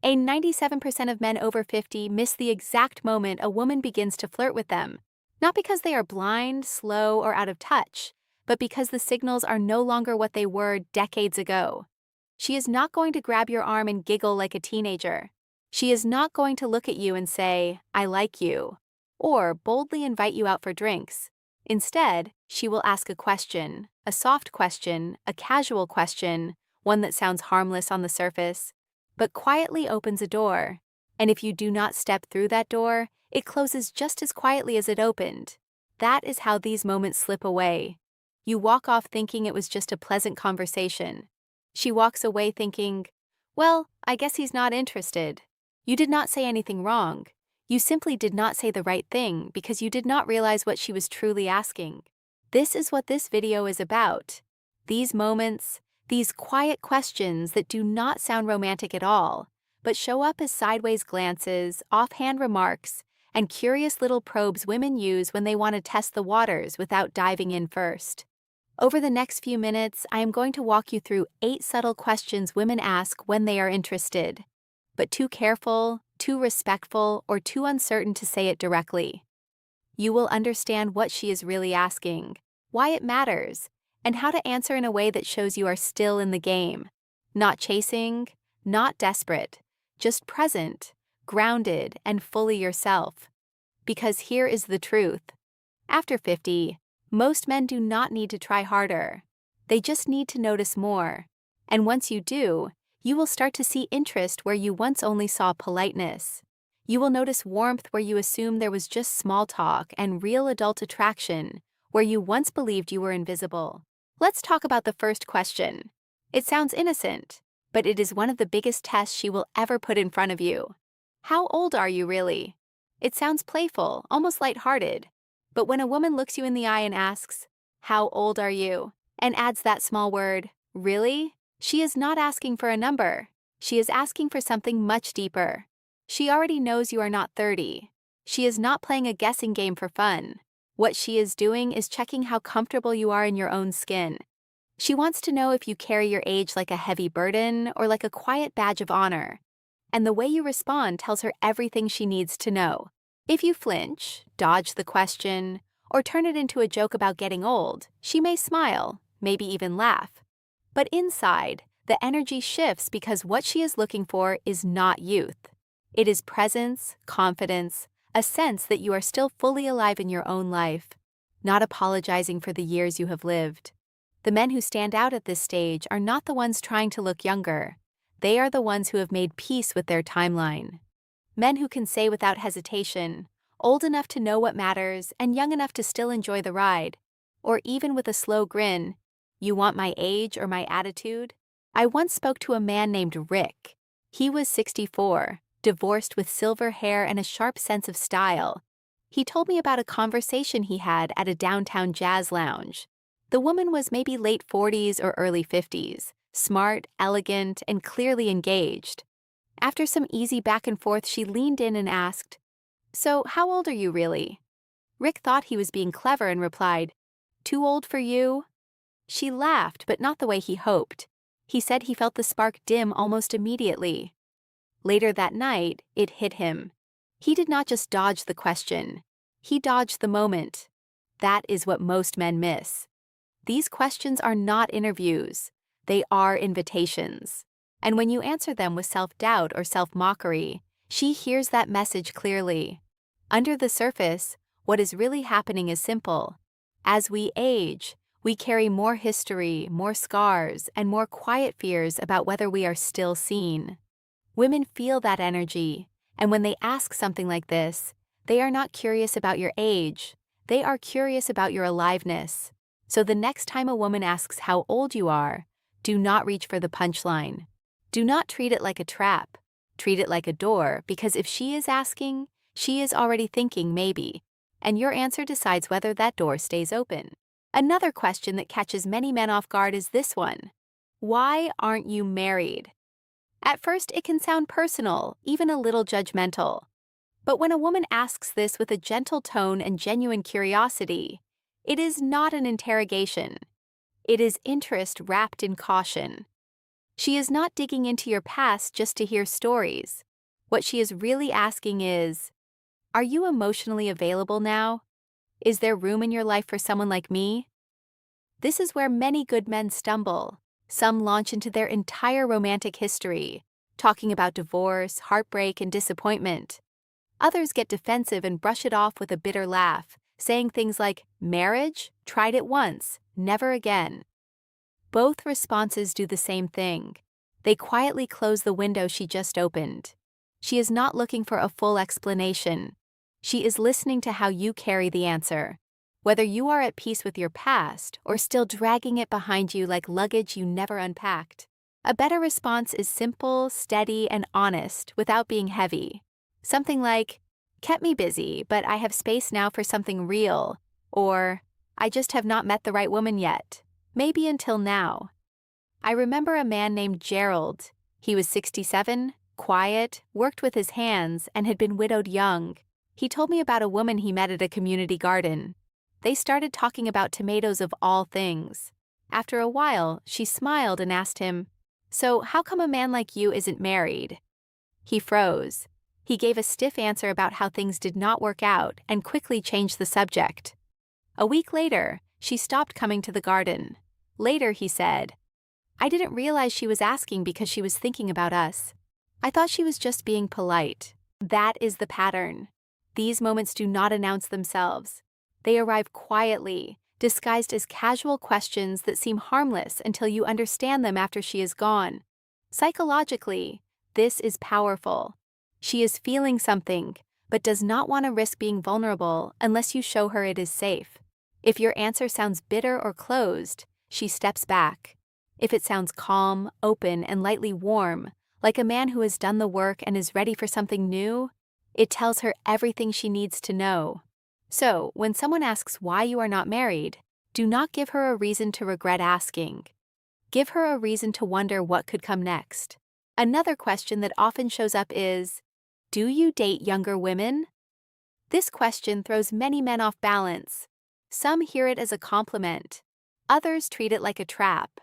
A 97% of men over 50 miss the exact moment a woman begins to flirt with them, not because they are blind, slow, or out of touch, but because the signals are no longer what they were decades ago. She is not going to grab your arm and giggle like a teenager. She is not going to look at you and say, "I like you," or boldly invite you out for drinks. Instead, she will ask a question, a soft question, a casual question, one that sounds harmless on the surface, but quietly opens a door. And if you do not step through that door, it closes just as quietly as it opened. That is how these moments slip away. You walk off thinking it was just a pleasant conversation. She walks away thinking, "Well, I guess he's not interested." You did not say anything wrong. You simply did not say the right thing because you did not realize what she was truly asking. This is what this video is about. These moments, these quiet questions that do not sound romantic at all, but show up as sideways glances, offhand remarks, and curious little probes women use when they want to test the waters without diving in first. Over the next few minutes, I am going to walk you through 8 subtle questions women ask when they are interested, but too careful, too respectful, or too uncertain to say it directly. You will understand what she is really asking, why it matters, and how to answer in a way that shows you are still in the game. Not chasing, not desperate, just present, grounded, and fully yourself. Because here is the truth. After 50, most men do not need to try harder. They just need to notice more. And once you do, you will start to see interest where you once only saw politeness. You will notice warmth where you assumed there was just small talk and real adult attraction where you once believed you were invisible. Let's talk about the first question. It sounds innocent, but it is one of the biggest tests she will ever put in front of you. How old are you really? It sounds playful, almost lighthearted. But when a woman looks you in the eye and asks, "How old are you?" and adds that small word, "Really?" she is not asking for a number. She is asking for something much deeper. She already knows you are not 30. She is not playing a guessing game for fun. What she is doing is checking how comfortable you are in your own skin. She wants to know if you carry your age like a heavy burden or like a quiet badge of honor. And the way you respond tells her everything she needs to know. If you flinch, dodge the question, or turn it into a joke about getting old, she may smile, maybe even laugh. But inside, the energy shifts because what she is looking for is not youth. It is presence, confidence, a sense that you are still fully alive in your own life, not apologizing for the years you have lived. The men who stand out at this stage are not the ones trying to look younger. They are the ones who have made peace with their timeline. Men who can say without hesitation, old enough to know what matters and young enough to still enjoy the ride, or even with a slow grin, "You want my age or my attitude?" I once spoke to a man named Rick. He was 64, divorced with silver hair and a sharp sense of style. He told me about a conversation he had at a downtown jazz lounge. The woman was maybe late 40s or early 50s, smart, elegant, and clearly engaged. After some easy back and forth, she leaned in and asked, "So, how old are you really?" Rick thought he was being clever and replied, "Too old for you?" She laughed, but not the way he hoped. He said he felt the spark dim almost immediately. Later that night, it hit him. He did not just dodge the question. He dodged the moment. That is what most men miss. These questions are not interviews. They are invitations. And when you answer them with self-doubt or self-mockery, she hears that message clearly. Under the surface, what is really happening is simple. As we age, we carry more history, more scars, and more quiet fears about whether we are still seen. Women feel that energy, and when they ask something like this, they are not curious about your age. They are curious about your aliveness. So the next time a woman asks how old you are, do not reach for the punchline. Do not treat it like a trap. Treat it like a door, because if she is asking, she is already thinking maybe, and your answer decides whether that door stays open. Another question that catches many men off guard is this one: why aren't you married? At first, it can sound personal, even a little judgmental. But when a woman asks this with a gentle tone and genuine curiosity, it is not an interrogation. It is interest wrapped in caution. She is not digging into your past just to hear stories. What she is really asking is, are you emotionally available now? Is there room in your life for someone like me? This is where many good men stumble. Some launch into their entire romantic history, talking about divorce, heartbreak, and disappointment. Others get defensive and brush it off with a bitter laugh, saying things like, marriage? Tried it once, never again. Both responses do the same thing. They quietly close the window she just opened. She is not looking for a full explanation. She is listening to how you carry the answer. Whether you are at peace with your past or still dragging it behind you like luggage you never unpacked. A better response is simple, steady, and honest without being heavy. Something like, kept me busy, but I have space now for something real. Or, I just have not met the right woman yet. Maybe until now. I remember a man named Gerald. He was 67, quiet, worked with his hands, and had been widowed young. He told me about a woman he met at a community garden. They started talking about tomatoes of all things. After a while, she smiled and asked him, "So how come a man like you isn't married?" He froze. He gave a stiff answer about how things did not work out and quickly changed the subject. A week later, she stopped coming to the garden. Later, he said, "I didn't realize she was asking because she was thinking about us. I thought she was just being polite." That is the pattern. These moments do not announce themselves. They arrive quietly, disguised as casual questions that seem harmless until you understand them after she is gone. Psychologically, this is powerful. She is feeling something, but does not want to risk being vulnerable unless you show her it is safe. If your answer sounds bitter or closed, she steps back. If it sounds calm, open, and lightly warm, like a man who has done the work and is ready for something new, it tells her everything she needs to know. So, when someone asks why you are not married, do not give her a reason to regret asking. Give her a reason to wonder what could come next. Another question that often shows up is, do you date younger women? This question throws many men off balance. Some hear it as a compliment. Others treat it like a trap.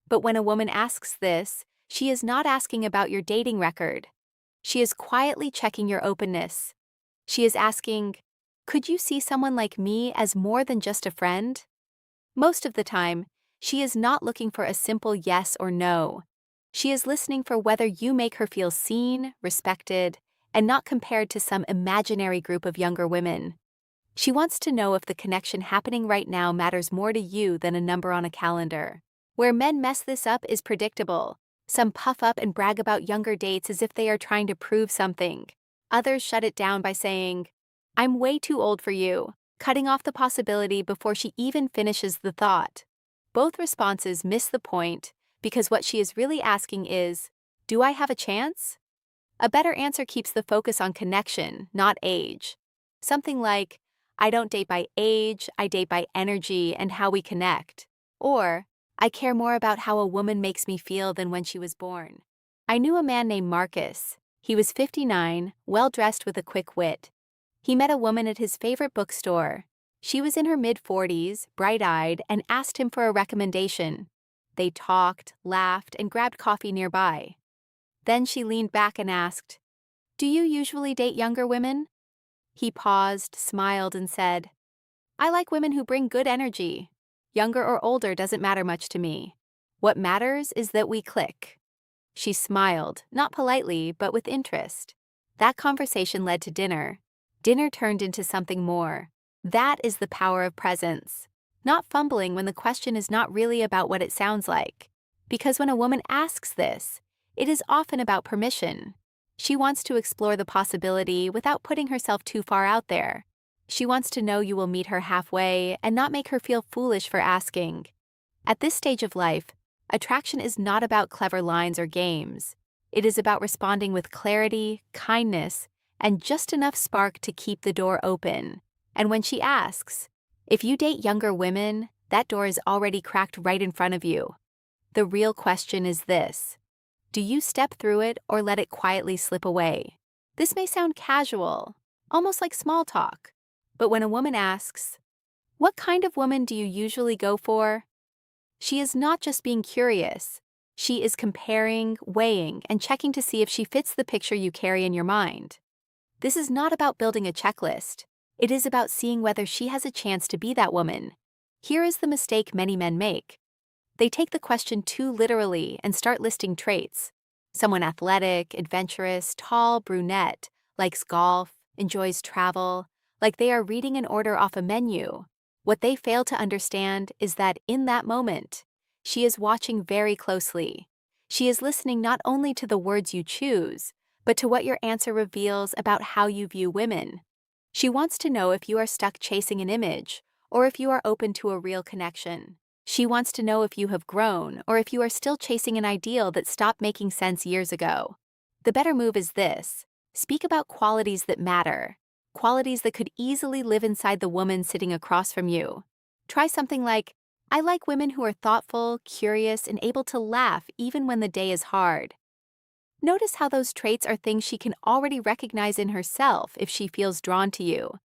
But when a woman asks this, she is not asking about your dating record. She is quietly checking your openness. She is asking, could you see someone like me as more than just a friend? Most of the time, she is not looking for a simple yes or no. She is listening for whether you make her feel seen, respected, and not compared to some imaginary group of younger women. She wants to know if the connection happening right now matters more to you than a number on a calendar. Where men mess this up is predictable. Some puff up and brag about younger dates as if they are trying to prove something. Others shut it down by saying, "I'm way too old for you," cutting off the possibility before she even finishes the thought. Both responses miss the point because what she is really asking is, do I have a chance? A better answer keeps the focus on connection, not age. Something like, I don't date by age, I date by energy and how we connect. Or, I care more about how a woman makes me feel than when she was born. I knew a man named Marcus. He was 59, well-dressed with a quick wit. He met a woman at his favorite bookstore. She was in her mid-40s, bright-eyed, and asked him for a recommendation. They talked, laughed, and grabbed coffee nearby. Then she leaned back and asked, "Do you usually date younger women?" He paused, smiled, and said, "I like women who bring good energy. Younger or older doesn't matter much to me. What matters is that we click." She smiled, not politely, but with interest. That conversation led to dinner. Dinner turned into something more. That is the power of presence. Not fumbling when the question is not really about what it sounds like. Because when a woman asks this, it is often about permission. She wants to explore the possibility without putting herself too far out there. She wants to know you will meet her halfway and not make her feel foolish for asking. At this stage of life, attraction is not about clever lines or games. It is about responding with clarity, kindness, and just enough spark to keep the door open. And when she asks, if you date younger women, that door is already cracked right in front of you. The real question is this: do you step through it or let it quietly slip away? This may sound casual, almost like small talk, but when a woman asks, "What kind of woman do you usually go for?" she is not just being curious. She is comparing, weighing, and checking to see if she fits the picture you carry in your mind. This is not about building a checklist. It is about seeing whether she has a chance to be that woman. Here is the mistake many men make. They take the question too literally and start listing traits. Someone athletic, adventurous, tall, brunette, likes golf, enjoys travel, like they are reading an order off a menu. What they fail to understand is that in that moment, she is watching very closely. She is listening not only to the words you choose, but to what your answer reveals about how you view women. She wants to know if you are stuck chasing an image, or if you are open to a real connection. She wants to know if you have grown, or if you are still chasing an ideal that stopped making sense years ago. The better move is this: speak about qualities that matter, qualities that could easily live inside the woman sitting across from you. Try something like, I like women who are thoughtful, curious, and able to laugh even when the day is hard. Notice how those traits are things she can already recognize in herself if she feels drawn to you.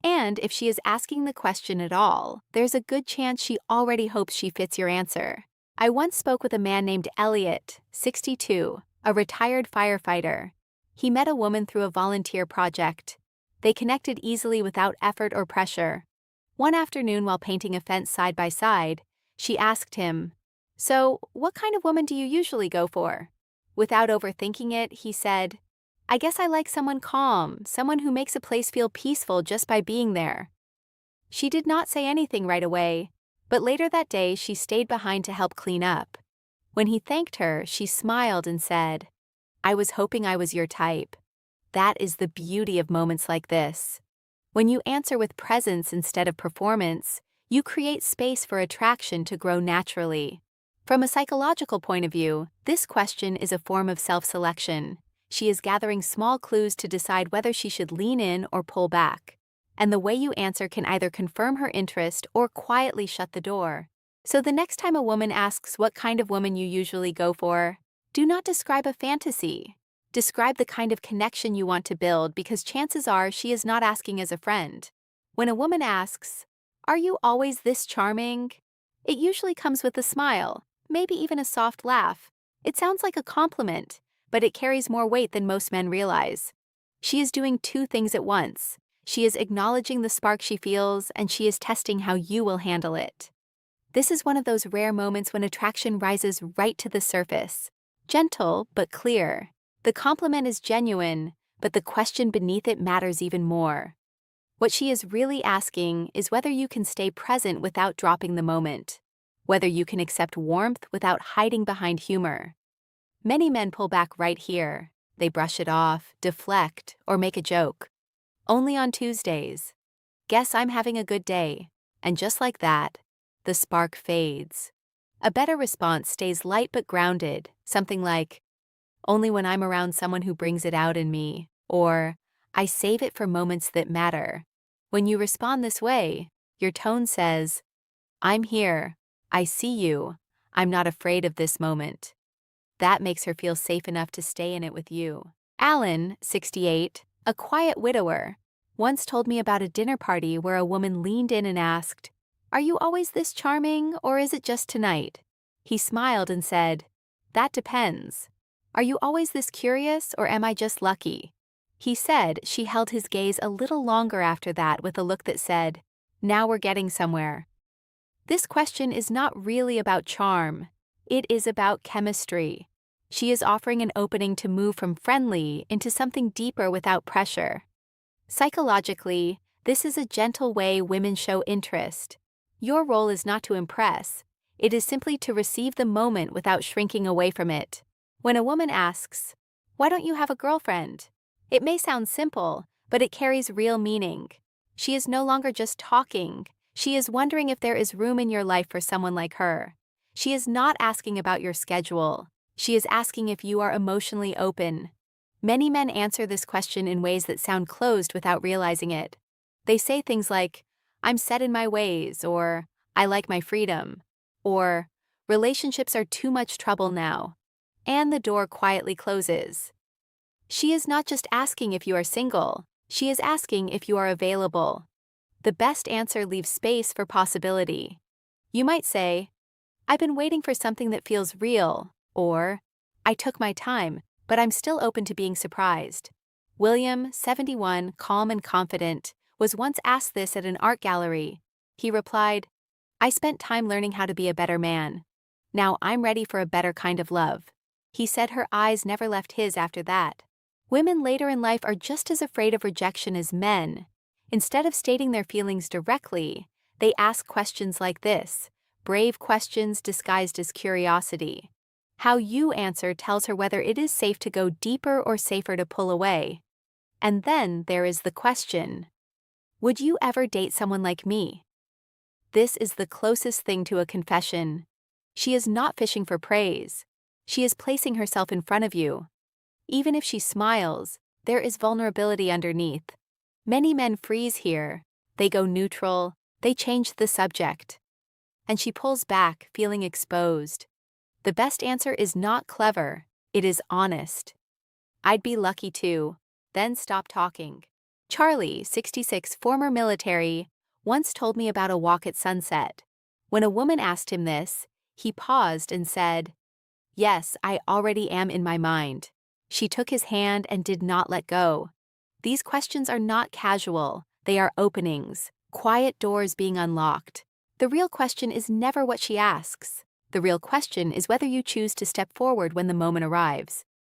And if she is asking the question at all, there's a good chance she already hopes she fits your answer. I once spoke with a man named Elliot, 62, a retired firefighter. He met a woman through a volunteer project. They connected easily without effort or pressure. One afternoon while painting a fence side by side, she asked him, "So, what kind of woman do you usually go for?" Without overthinking it, he said, "I guess I like someone calm, someone who makes a place feel peaceful just by being there." She did not say anything right away, but later that day she stayed behind to help clean up. When he thanked her, she smiled and said, "I was hoping I was your type." That is the beauty of moments like this. When you answer with presence instead of performance, you create space for attraction to grow naturally. From a psychological point of view, this question is a form of self-selection. She is gathering small clues to decide whether she should lean in or pull back. And the way you answer can either confirm her interest or quietly shut the door. So the next time a woman asks what kind of woman you usually go for, do not describe a fantasy. Describe the kind of connection you want to build, because chances are she is not asking as a friend. When a woman asks, "Are you always this charming?" it usually comes with a smile, maybe even a soft laugh. It sounds like a compliment, but it carries more weight than most men realize. She is doing two things at once. She is acknowledging the spark she feels, and she is testing how you will handle it. This is one of those rare moments when attraction rises right to the surface. Gentle, but clear. The compliment is genuine, but the question beneath it matters even more. What she is really asking is whether you can stay present without dropping the moment, whether you can accept warmth without hiding behind humor. Many men pull back right here. They brush it off, deflect, or make a joke. Only on Tuesdays. Guess I'm having a good day. And just like that, the spark fades. A better response stays light but grounded, something like, "Only when I'm around someone who brings it out in me," or "I save it for moments that matter." When you respond this way, your tone says, "I'm here, I see you, I'm not afraid of this moment." That makes her feel safe enough to stay in it with you. Alan, 68, a quiet widower, once told me about a dinner party where a woman leaned in and asked, "Are you always this charming, or is it just tonight?" He smiled and said, "That depends. Are you always this curious, or am I just lucky?" He said she held his gaze a little longer after that with a look that said, "Now we're getting somewhere." This question is not really about charm. It is about chemistry. She is offering an opening to move from friendly into something deeper without pressure. Psychologically, this is a gentle way women show interest. Your role is not to impress. It is simply to receive the moment without shrinking away from it. When a woman asks, "Why don't you have a girlfriend?" it may sound simple, but it carries real meaning. She is no longer just talking. She is wondering if there is room in your life for someone like her. She is not asking about your schedule. She is asking if you are emotionally open. Many men answer this question in ways that sound closed without realizing it. They say things like, "I'm set in my ways," or "I like my freedom," or "Relationships are too much trouble now," and the door quietly closes. She is not just asking if you are single. She is asking if you are available. The best answer leaves space for possibility. You might say, "I've been waiting for something that feels real, Or, I took my time, but I'm still open to being surprised. William, 71, calm and confident, was once asked this at an art gallery. He replied, I spent time learning how to be a better man. Now I'm ready for a better kind of love. He said her eyes never left his after that. Women later in life are just as afraid of rejection as men. Instead of stating their feelings directly, they ask questions like this, brave questions disguised as curiosity. How you answer tells her whether it is safe to go deeper or safer to pull away. And then there is the question, would you ever date someone like me? This is the closest thing to a confession. She is not fishing for praise. She is placing herself in front of you. Even if she smiles, there is vulnerability underneath. Many men freeze here. They go neutral. They change the subject. And she pulls back, feeling exposed. The best answer is not clever. It is honest. I'd be lucky too. Then stop talking. Charlie, 66, former military, once told me about a walk at sunset. When a woman asked him this, he paused and said, Yes, I already am in my mind. She took his hand and did not let go. These questions are not casual. They are openings, quiet doors being unlocked. The real question is never what she asks. The real question is whether you choose to step forward when the moment arrives.